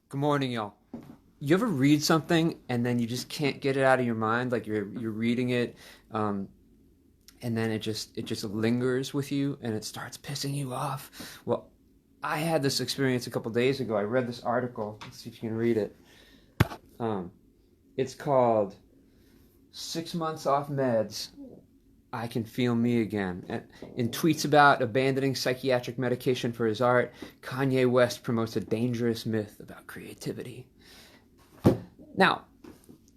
Good morning, y'all. You ever read something and then you just can't get it out of your mind? Like you're reading it, um, and then it just lingers with you and it starts pissing you off. Well, I had this experience a couple days ago. I read this article. Let's see if you can read it. Um, it's called 6 Months Off Meds. I Can Feel Me Again. And in tweets about abandoning psychiatric medication for his art, Kanye West promotes a dangerous myth about creativity. Now,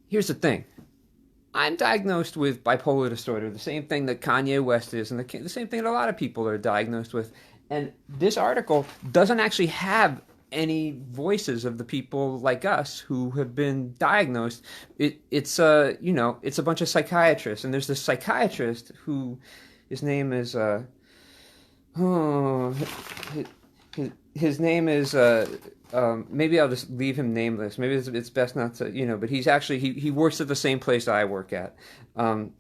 here's the thing. I'm diagnosed with bipolar disorder, the same thing that Kanye West is, and the same thing that a lot of people are diagnosed with. And this article doesn't actually have any voices of the people like us who have been diagnosed. It's a bunch of psychiatrists, and there's this psychiatrist who, his name is oh, his name is maybe I'll just leave him nameless. Maybe it's best not to, but he's actually he works at the same place I work at, and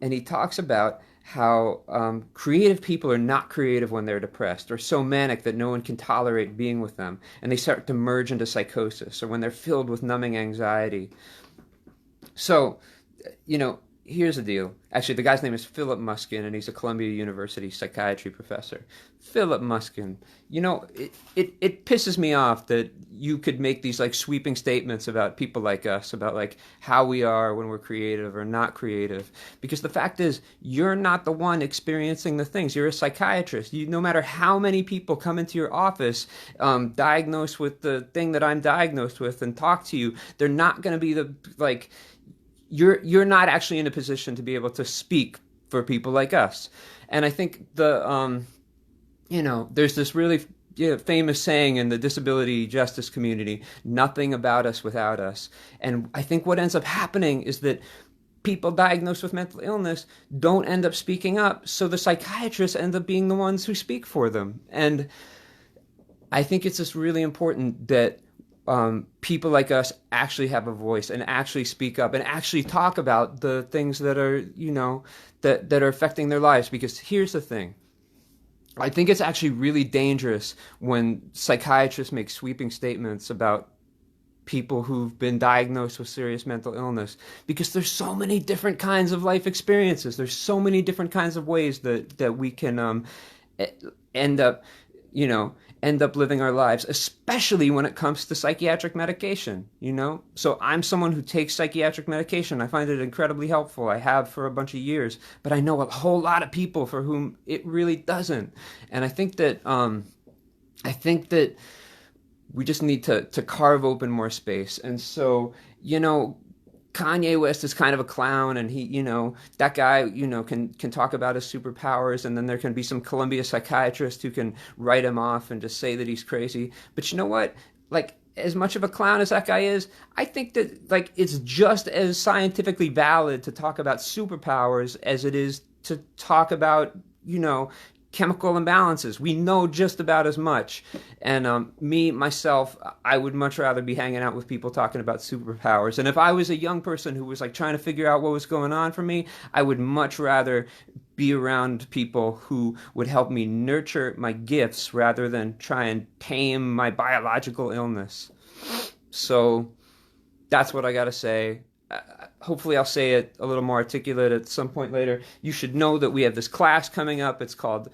he talks about how creative people are not creative when they're depressed or so manic that no one can tolerate being with them, and they start to merge into psychosis, or when they're filled with numbing anxiety. So, here's the deal. Actually, the guy's name is Philip Muskin, and he's a Columbia University psychiatry professor. Philip Muskin. It pisses me off that you could make these like sweeping statements about people like us, about like how we are when we're creative or not creative. Because the fact is, you're not the one experiencing the things. You're a psychiatrist. No matter how many people come into your office diagnosed with the thing that I'm diagnosed with and talk to you, they're not going to be the like. You're not actually in a position to be able to speak for people like us. And I think there's this really famous saying in the disability justice community, nothing about us without us. And I think what ends up happening is that people diagnosed with mental illness don't end up speaking up, so the psychiatrists end up being the ones who speak for them. And I think it's just really important that people like us actually have a voice and actually speak up and actually talk about the things that are, that are affecting their lives. Because here's the thing. I think it's actually really dangerous when psychiatrists make sweeping statements about people who've been diagnosed with serious mental illness, because there's so many different kinds of life experiences. There's so many different kinds of ways that we can end up living our lives, especially when it comes to psychiatric medication, So I'm someone who takes psychiatric medication. I find it incredibly helpful. I have for a bunch of years, but I know a whole lot of people for whom it really doesn't. And I think that we just need to carve open more space. And so, Kanye West is kind of a clown, and he, that guy, can talk about his superpowers, and then there can be some Columbia psychiatrist who can write him off and just say that he's crazy. But you know what? Like, as much of a clown as that guy is, I think that, like, it's just as scientifically valid to talk about superpowers as it is to talk about, chemical imbalances. We know just about as much. And myself, I would much rather be hanging out with people talking about superpowers. And if I was a young person who was like trying to figure out what was going on for me, I would much rather be around people who would help me nurture my gifts rather than try and tame my biological illness. So that's what I got to say. Hopefully I'll say it a little more articulate at some point later. You should know that we have this class coming up. It's called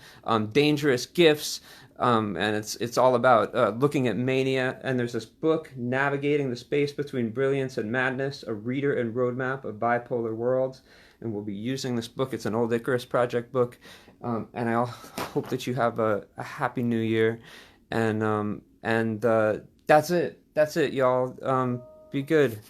Dangerous Gifts, and it's all about looking at mania. And there's this book, Navigating the Space Between Brilliance and Madness, a reader and roadmap of bipolar worlds. And we'll be using this book. It's an old Icarus Project book. And I hope that you have a happy new year. And that's it. That's it, y'all. Be good.